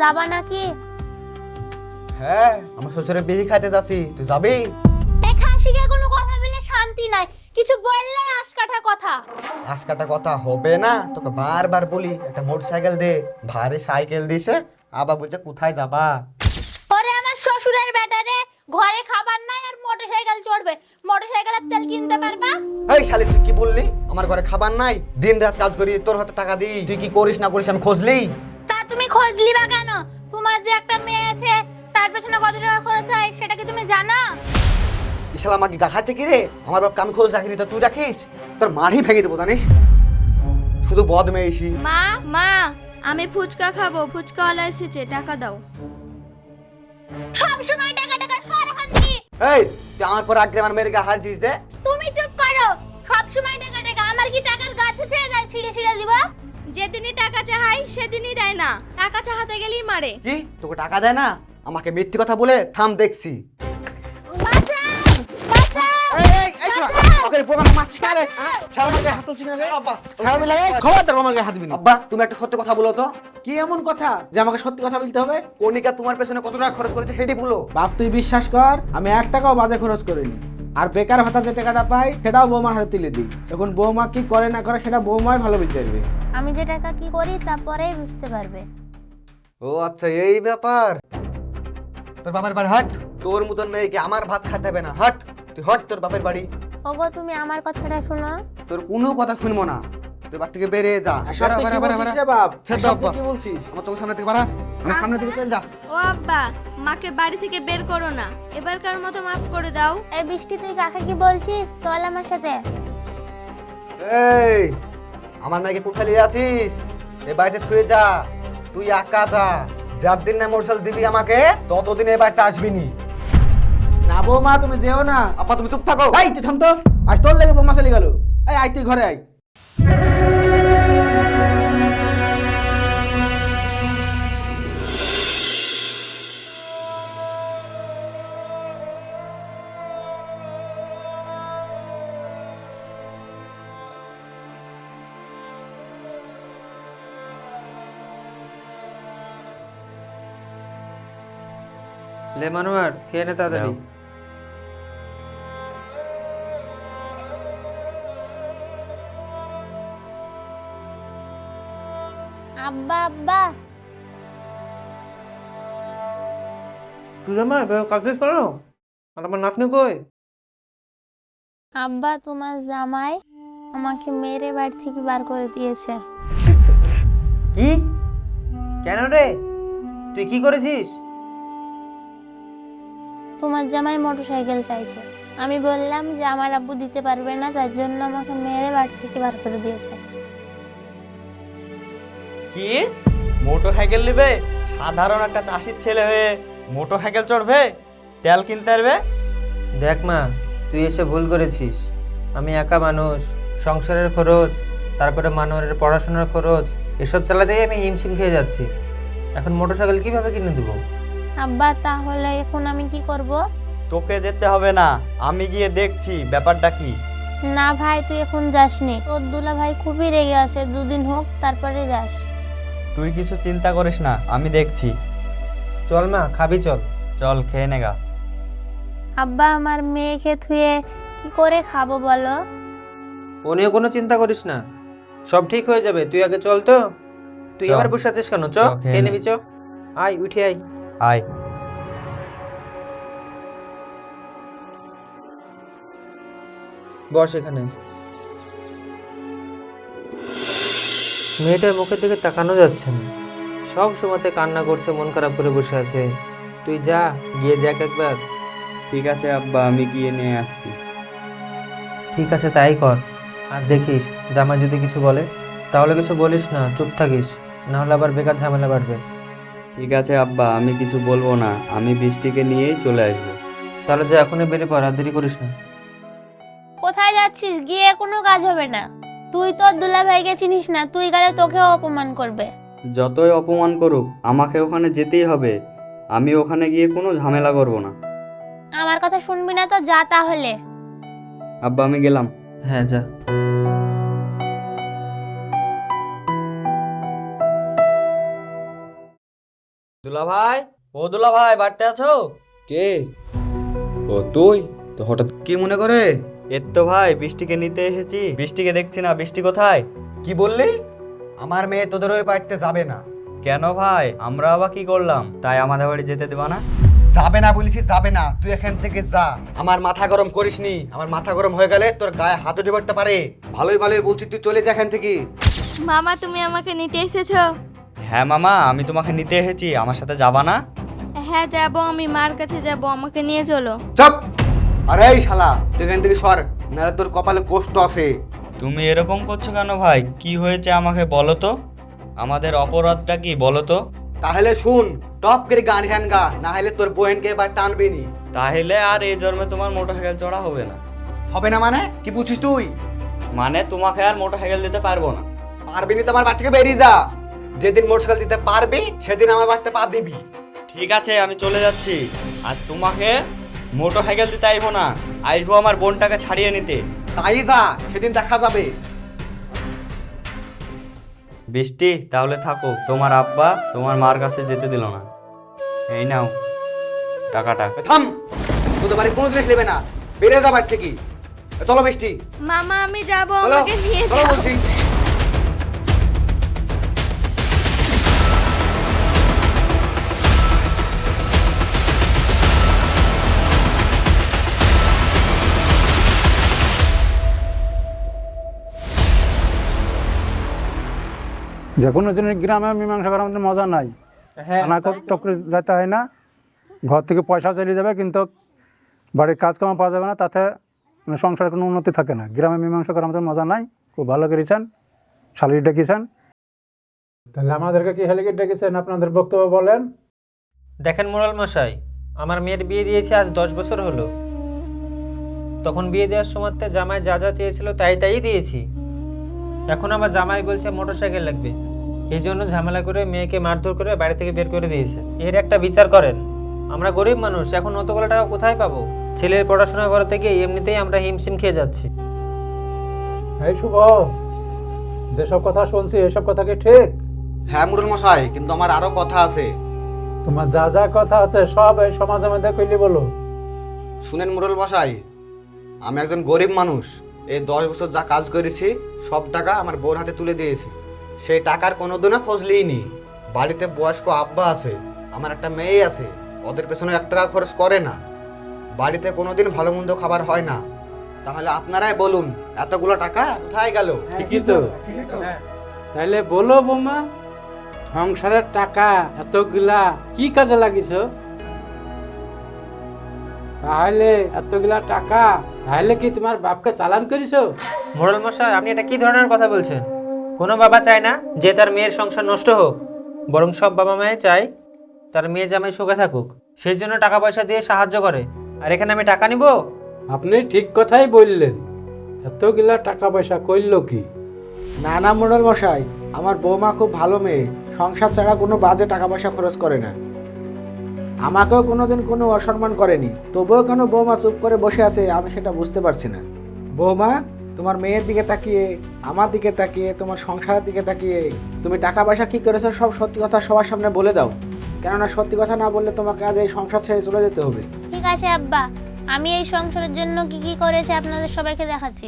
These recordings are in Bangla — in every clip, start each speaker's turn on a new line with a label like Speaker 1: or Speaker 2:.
Speaker 1: যাবা নাকি?
Speaker 2: হ্যাঁ, আমার শ্বশুরের বিড়ি খাইতে যাচ্ছি, তুই যাবি?
Speaker 1: এই খাসিকে কোনো কথা বলে শান্তি নাই, কিছু বললে আশকাঠা কথা।
Speaker 2: আজকাটা কথা হবে না, তোকে বারবার বলি একটা মোটরসাইকেল দে, ভারী সাইকেল দিছে, আবার বলছে কোথায় যাবা।
Speaker 1: ওরে আমার শ্বশুরের বেটারে, ঘরে খাবার নাই আর মোটরসাইকেল চড়বে, মোটরসাইকেলের তেল কিনতে পারবা?
Speaker 2: এই শালি তুই কি বললি? আমার ঘরে খাবার নাই, দিন রাত কাজ করি, তোর হাতে টাকা দিই, তুই কি করিস না করিস আমি খোঁজলি?
Speaker 1: তা তুমি খোঁজ লিবা কেন? তোমার যে একটা মেয়ে আছে, তার পেছনে কত টাকা খরচ হয় সেটা কি তুমি জানো?
Speaker 2: ইশালা আমাকে গাখাচ্ছে কি রে? আমার বাপকে আমি খোঁজ রাখিনি তো তুই রাখিস? তোর মাড়ি ভেঙে দেবো জানিস, শুধু বদমেইছি।
Speaker 3: মা মা আমি ফুচকা খাবো, ফুচকাওয়ালা এসেছে, টাকা দাও।
Speaker 1: সব সময় টাকা টাকা সর এখান থেকে।
Speaker 2: এই তুই আমার পর আগ্রে আমার মেয়ের গা হারছিস যে?
Speaker 1: তুমি চুপ করো, সব সময় টাকা টাকা। আমার কি টাকার গাছ আছে গাছ ছিঁড়ে ছিঁড়ে দিব?
Speaker 3: যেদিনই টাকা চাহাই সেদিনই দেয় না, টাকা চাহাতে গেলেই মারে।
Speaker 2: কি তোকে টাকা দেয় না? আমাকে মিথ্যে কথা বলে থাম দেখছি।
Speaker 1: বাঁচাও বাঁচাও।
Speaker 2: আব্বা তুমি একটা সত্যি কথা বলো তো,
Speaker 4: কি এমন কথা যে আমাকে সত্যি কথা বলতে হবে?
Speaker 2: কণিকা তোমার পেছনে কত টাকা খরচ করেছে সেটি বলো।
Speaker 4: বাপ তুই বিশ্বাস কর, আমি 1 টাকাও বাজে খরচ করিনি। আর বেকার ভাতা যে টাকাটা পাই সেটাও বৌমার হাতে তুলে দিই। এখন বৌমা কি করে না করে সেটা বৌমাই ভালো বুঝতে পারবে।
Speaker 1: আমি যে টাকা কি করি তারপরেই বুঝতে পারবে।
Speaker 2: ও আচ্ছা এই ব্যাপার। তোর বাবার বাড়ি হাট, তোর মতন মেয়েকে আমার ভাত খাতে হবে না, হাট তুই হট তোর বাপের বাড়ি।
Speaker 1: ওগো তুমি আমার কথাটা শোনো।
Speaker 2: তোর কোনো কথা শুনবো না, তুই বাড়ি থেকে বেরিয়ে যা।
Speaker 4: এসব তুই কি বলছিস রে বাপ?
Speaker 2: ছেড়ে
Speaker 4: এসব
Speaker 2: দাও
Speaker 4: তুই
Speaker 2: আব্বা,
Speaker 4: কি বলছিস?
Speaker 2: আমার চোখের সামনে থেকে বাড়া, আমার সামনে থেকে চল যা।
Speaker 3: ও আব্বা, মাকে বাড়ি থেকে বের করো না, এবারকার মতো মাফ করে দাও।
Speaker 1: এই বৃষ্টি তুই কাকে কি বলছিস? চল আমার সাথে।
Speaker 2: এই আমার মেয়েকে কোথায় নিয়ে আছিস? এ বাড়িতে থুয়ে যা, তুই একা যা। যার দিন না মোটরসাইকেল দিবি আমাকে ততদিন এ বাড়িতে আসবি নি।
Speaker 4: না বৌমা তুমি যেও না।
Speaker 2: আপা তুমি চুপ থাকো।
Speaker 4: এই তুই থাম তো, আজ তোর লেগে বৌমা চলে গেল। এই আয় তুই ঘরে আয়।
Speaker 5: লে মানুয়ার খেয়ে নে তাড়াতাড়ি।
Speaker 1: আব্বা আব্বা।
Speaker 5: তুই আমার কাজ শেষ করো, আর আমার নাতনি কই?
Speaker 1: আব্বা তোমার জামাই আমাকে মেরে বাড়ি থেকে বার করে দিয়েছে।
Speaker 5: কি? কেন রে, তুই কি করেছিস?
Speaker 1: তোমার জামাই মোটরসাইকেল চাইছে, আমি বললাম যে আমার আব্বু দিতে পারবে না, তার জন্য আমাকে মেরে বাড়ি থেকে বার করে দিয়েছে।
Speaker 6: কি মোটরসাইকেল নেবে? সাধারণ একটা চাষির ছেলে হয়ে মোটরসাইকেল চড়বে, তেল কিনতে পারবে?
Speaker 5: দেখ মা, তুই এসে ভুল করেছিস। আমি একা মানুষ, সংসারের খরচ, তারপরে মানুষের পড়াশোনার খরচ, এসব চালাতেই আমি হিমশিম খেয়ে যাচ্ছি। এখন মোটরসাইকেল কিভাবে কিনে দেবো?
Speaker 1: আব্বা তাহলে এখন আমি কি করব?
Speaker 6: তোকে যেতে হবে না, আমি গিয়ে দেখছি ব্যাপারটা কি।
Speaker 1: না ভাই তুই এখন যাসনি, তোর দুলা ভাই খুবই রেগে আছে, দুদিন হোক তারপরে যাস।
Speaker 6: তুই কিছু চিন্তা করিস না, আমি দেখছি।
Speaker 5: চল মা, খাবি চল।
Speaker 6: চল খেয়ে নেগা।
Speaker 1: আব্বা আমার মেয়েকে থুয়ে কি করে খাবো বলো?
Speaker 5: ও নিয়ে কোনো চিন্তা করিস না, সব ঠিক হয়ে যাবে। তুই আগে চল তো। তুই
Speaker 6: চল।
Speaker 5: আবার বসে আছিস কেন? চ,
Speaker 6: চ, খেয়ে
Speaker 5: খেয়ে
Speaker 6: নে।
Speaker 5: নিবি, চ। আয়, উঠে আয়।
Speaker 6: আয়।
Speaker 5: বস এখানে। মেয়েটার মুখের দিকে তাকানো যাচ্ছে না, সব সময়তে কান্না করছে, মন খারাপ করে বসে আছে। তুই যা, গিয়ে দেখ একবার।
Speaker 6: ঠিক আছে আব্বা, আমি গিয়ে নিয়ে আসছি।
Speaker 5: ঠিক আছে, তাই কর। আর দেখিস জামাই যদি কিছু বলে তাহলে কিছু বলিস না, চুপ থাকিস, না হলে আবার বেকার ঝামেলা বাড়বে।
Speaker 6: ঠিক আছে আব্বা, আমি কিছু বলবো না, আমি বৃষ্টিকে নিয়েই চলে আসবো।
Speaker 5: তাহলে যে এখনই বেরিয়ে পড়, আর দেরি করিস না।
Speaker 1: কোথায় যাচ্ছিস? গিয়ে কোনো কাজ হবে না। তুই তোর দুলা ভাইকে চিনিস না, তুই গেলে তোকেও অপমান করবে।
Speaker 6: যতই অপমান করুক আমাকে ওখানে যেতেই হবে, আমি ওখানে গিয়ে কোনো ঝামেলা করব না।
Speaker 1: আমার কথা শুনবি না তো যা তাহলে।
Speaker 6: আব্বা আমি গেলাম।
Speaker 5: হ্যাঁ, যা।
Speaker 6: দুলা ভাই, ও দুলা ভাই, বাড়িতে আছো?
Speaker 2: কে? ও তুই তো হঠাৎ কি মনে করে?
Speaker 6: এর তো ভাই বৃষ্টিকে নিতে এসেছি, বৃষ্টিকে দেখছি না, বৃষ্টি কোথায়?
Speaker 2: কি বললি? আমার মেয়ে তোদের ওই বাড়িতে যাবে না।
Speaker 6: কেন ভাই, আমরা আবার কি করলাম তাই আমাদের বাড়ি যেতে দেবা না?
Speaker 2: যাবে না বলেছি, যাবে না। তুই এখান থেকে যা। আমার মাথা গরম করিসনি। আমার মাথা গরম হয়ে গেলে তোর গায়ে হাত উঠে পড়তে পারে। ভালোই ভালোই বলছি, তুই চলে যা এখান থেকে।
Speaker 3: মামা তুমি আমাকে নিতে এসেছো?
Speaker 6: হ্যাঁ মামা, আমি তোমাকে নিতে এসেছি, আমার সাথে যাবা না?
Speaker 3: হ্যাঁ যাব, আমি মার কাছে যাব, আমাকে নিয়ে চলো।
Speaker 2: চুপ! আরে এই শালা, তুই এখান থেকে সর, নাহলে তোর কপালে কষ্ট আছে।
Speaker 6: তুমি এরকম করছো কেন ভাই? কি হয়েছে আমাকে বলো তো, আমাদের অপরাধটা কি বলো তো?
Speaker 2: তাহলে শুন, টপ করে গান গান গা, না হলে তোর বোনকে এবার টানবি নি।
Speaker 6: তাহলে আর এই জন্মে তোমার মোটরসাইকেল চড়া হবে না।
Speaker 2: হবে না মানে কি বুঝছিস তুই?
Speaker 6: মানে তোমাকে আর মোটরসাইকেল দিতে পারবো না।
Speaker 2: পারবি নি তো আমার বাড়ি থেকে বেরিয়ে যা। যেদিন মোটরসাইকেল দিতে পারবি সেদিন আমার বাড়িতে পা দিবি।
Speaker 6: ঠিক আছে, আমি চলে যাচ্ছি। আর তোমাকে মোটরসাইকেল দিতে আইবো না, আইবো আমার বোনটাকে ছাড়িয়ে নিতে।
Speaker 2: তাই যা, সেদিন দেখা যাবে।
Speaker 6: বৃষ্টি, তাহলে থাকো, তোমার আব্বা তোমার মার কাছে যেতে দিল না। এই নাও টাকাটা।
Speaker 2: থাম, তোদের বাড়ি কোনো জিনিস নেবে না, বেরিয়ে যা বাড়ি থেকে। চলো বৃষ্টি,
Speaker 3: মামা আমি যাব,
Speaker 2: চলো,
Speaker 3: আমাকে নিয়ে
Speaker 2: চলো
Speaker 3: যাও।
Speaker 2: বলছি।
Speaker 7: যে কোনো জিনিস গ্রামে মীমাংসা করার মধ্যে মজা নাই। আনাকট টকরে যেতে হয় না, ঘর থেকে পয়সা চলে যাবে কিন্তু বাড়ির কাজকাম পাওয়া যাবে না, তাতে মানে সংসারের কোনো উন্নতি থাকে না। গ্রামে মীমাংসা করার মধ্যে মজা নাই। খুব ভালো করেছেন, শালির ডেকেছেন। তাহলে আমাদেরকে কি হেলিকে ডেকেছেন, আপনাদের বক্তব্য বলেন।
Speaker 5: দেখেন মোড়াল মশাই, আমার মেয়ের বিয়ে দিয়েছি আজ 10 বছর হলো। তখন বিয়ে দেওয়ার সময়তে জামাই যা যা চেয়েছিল তাই তাই দিয়েছি। এখন আমার জামাই বলছে মোটরসাইকেল লাগবে, এই জন্য ঝামেলা করে মেয়েকে মারধর করে বাড়ি থেকে বের করে দিয়েছে। এর একটা বিচার করেন। আমরা গরিব মানুষ, এখন অতগুলো টাকা কোথায় পাবো? ছেলের পড়াশোনা করতে গিয়ে এমনিতেই আমরা হিমশিম খেয়ে যাচ্ছি।
Speaker 7: এই শুভ, যেসব কথা শুনছি এসব কথা কি ঠিক?
Speaker 2: হ্যাঁ মুরুল মশাই, কিন্তু আমার আরো কথা আছে।
Speaker 7: তোমার যা যা কথা আছে সব এই সমাজের মধ্যে কইলি বলো।
Speaker 2: শুনেন মুরুল মশাই, আমি একজন গরিব মানুষ। এই 10 বছর যা কাজ করেছি সব টাকা আমার বউর হাতে তুলে দিয়েছি। সেই টাকার কোনোদিনও খোঁজ লিইনি। বাড়িতে বয়স্ক আব্বা আছে, আমার একটা মেয়ে আছে, ওদের পেছনে 1 টাকা খরচ করে না। বাড়িতে কোনোদিন ভালো মন্দ খাবার হয় না। তাহলে আপনারাই বলুন, এতগুলো টাকা কোথায় গেল?
Speaker 4: ঠিকই তো। তাইলে বলো বৌমা, সংসারের টাকা এতগুলা কি কাজে লাগিছ? তাহলে এতগুলা টাকা তাহলে কি তোমার বাপকে চালান করিছো?
Speaker 5: মোড়াল মশাই, আপনি এটা কি ধরনের কথা বলছেন? কোনো বাবা চায় না যে তার মেয়ের সংসার নষ্ট হোক, বরং সব বাবা মায়ে চায় তার মেয়ে জামাই সুখে থাকুক, সেই জন্য টাকা পয়সা দিয়ে সাহায্য করে। আর এখানে আমি টাকা নিব?
Speaker 4: আপনি ঠিক কথাই বললেন। এতগুলা টাকা পয়সা কইল কি? না না মোড়ল মশাই, আমার বৌমা খুব ভালো মেয়ে, সংসার ছাড়া কোনো বাজে টাকা পয়সা খরচ করে না। আমাকেও কোনোদিন কোনো অসম্মান করেনি, তবুও কেন বৌমা চুপ করে বসে আছে আমি সেটা বুঝতে পারছি না। বৌমা, তোমার মেয়ের দিকে তাকিয়ে, আমার দিকে তাকিয়ে, তোমার সংসারের দিকে তাকিয়ে তুমি টাকা পয়সা কী করেছো সব সত্যি কথা সবার সামনে বলে দাও। কেননা সত্যি কথা না বললে তোমাকে আজ এই সংসার ছেড়ে চলে যেতে হবে।
Speaker 1: ঠিক আছে আব্বা, আমি এই সংসারের জন্য কি কি করেছি আপনাদের সবাইকে দেখাচ্ছি।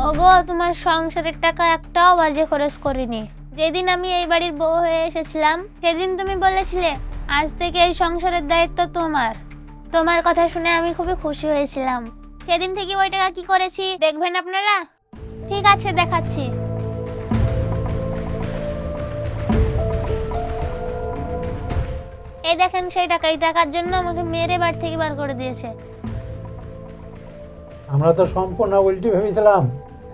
Speaker 1: ওগো, তোমার সংসারের টাকা একটাও বাজে খরচ করিনি। যেদিন আমি এই বাড়ির বউ হয়ে এসেছিলাম সেদিন তুমি বলেছিলে আজ থেকে এই সংসারের দায়িত্ব তোমার। তোমার কথা শুনে আমি খুবই খুশি হয়েছিলাম। সেদিন থেকে ওই টাকা কি করেছি দেখবেন আপনারা? ঠিক আছে, দেখাচ্ছি। এই দেখেন সেই টাকা। এই টাকার জন্য আমাকে মেরে বাড়ি থেকে বার করে দিয়েছে।
Speaker 7: আমরা তো সম্পূর্ণ উল্টি ভেবেছিলাম।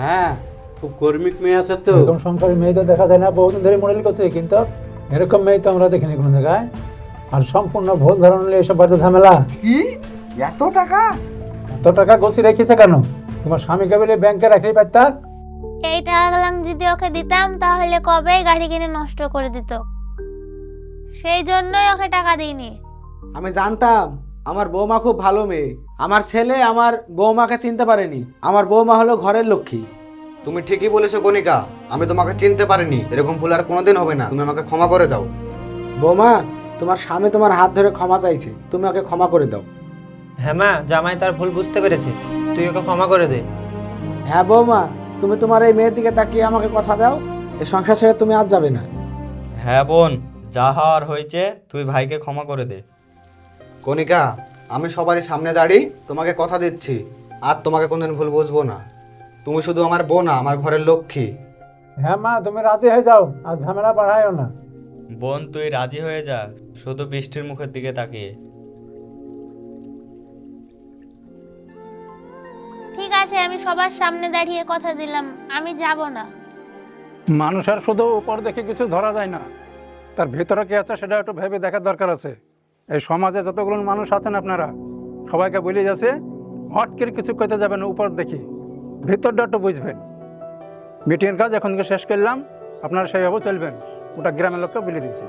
Speaker 4: হ্যাঁ, খুব কর্মিক মেয়ে আছে তো।
Speaker 7: এরকম সংসারের মেয়ে তো দেখা যায় না, বহুদিন ধরে মডেল করছে, কিন্তু এরকম মেয়ে তো আমরা দেখিনি কোনো জায়গায়। আর সম্পূর্ণ ভুল ধারণা নিয়ে এসব বাড়িতে ঝামেলা।
Speaker 4: কি এত টাকা?
Speaker 7: এত টাকা গছি রেখেছে কেন? তোমার স্বামীকে বলে ব্যাংকে রাখলেই পারতাক।
Speaker 1: এই টাকাগুলো যদি ওকে দিতাম তাহলে কবেই গাড়ি কিনে নষ্ট করে দিত। সেই জন্যই ওকে টাকা দিইনি।
Speaker 4: আমি জানতাম আমার বৌমা খুব ভালো মেয়ে। আমার ছেলে আমার বৌমাকে চিনতে পারেনি। আমার বৌমা হলো ঘরের লক্ষ্মী।
Speaker 2: তুমি ঠিকই বলেছো কণিকা, আমি তোমাকে চিনতে পারিনি। এরকম ভুল আর কোনোদিন হবে না, তুমি আমাকে ক্ষমা করে দাও।
Speaker 4: বৌমা, তোমার স্বামী তোমার হাত ধরে ক্ষমা চাইছে, তুমি ওকে ক্ষমা করে দাও।
Speaker 5: হ্যাঁ মা, জামাই তার ভুল বুঝতে পেরেছে, তুই ওকে ক্ষমা করে দে।
Speaker 4: হ্যাঁ বৌমা, তুমি তোমার এই মেয়ের দিকে তাকিয়ে আমাকে কথা দাও, এই সংসার ছেড়ে তুমি আজ যাবে না।
Speaker 6: হ্যাঁ বোন, যা হওয়ার হয়েছে তুই ভাইকে ক্ষমা করে দে।
Speaker 2: কণিকা, আমি সবারই সামনে দাঁড়িয়ে তোমাকে কথা দিচ্ছি, আর তোমাকে কোনোদিন ভুল বুঝবো না। তুমি শুধু আমার বোন না, আমার ঘরের লক্ষ্মী।
Speaker 7: হ্যাঁ মা, তুমি রাজি হয়ে যাও, আর ঝামেলা বাড়াইও না।
Speaker 6: বোন তুই রাজি হয়ে যা, শুধু বৃষ্টির মুখের দিকে তাকিয়ে।
Speaker 1: ঠিক আছে, আমি সবার সামনে দাঁড়িয়ে কথা দিলাম, আমি যাব না।
Speaker 7: মানুষের শুধু উপর দেখে কিছু ধরা যায় না, তার ভিতরে কি আছে সেটা একটু ভেবে দেখার দরকার আছে। এই সমাজে যতগুলো মানুষ আছেন আপনারা সবাইকে বলে যাচ্ছে হট করে কিছু করতে যাবেন উপর দেখি, ভিতরটা একটু বুঝবেন। মিটিংয়ের কাজ এখন থেকে শেষ করলাম, আপনারা সেইভাবে চলবেন, ওটা গ্রামের লোককে বলে দিয়েছি।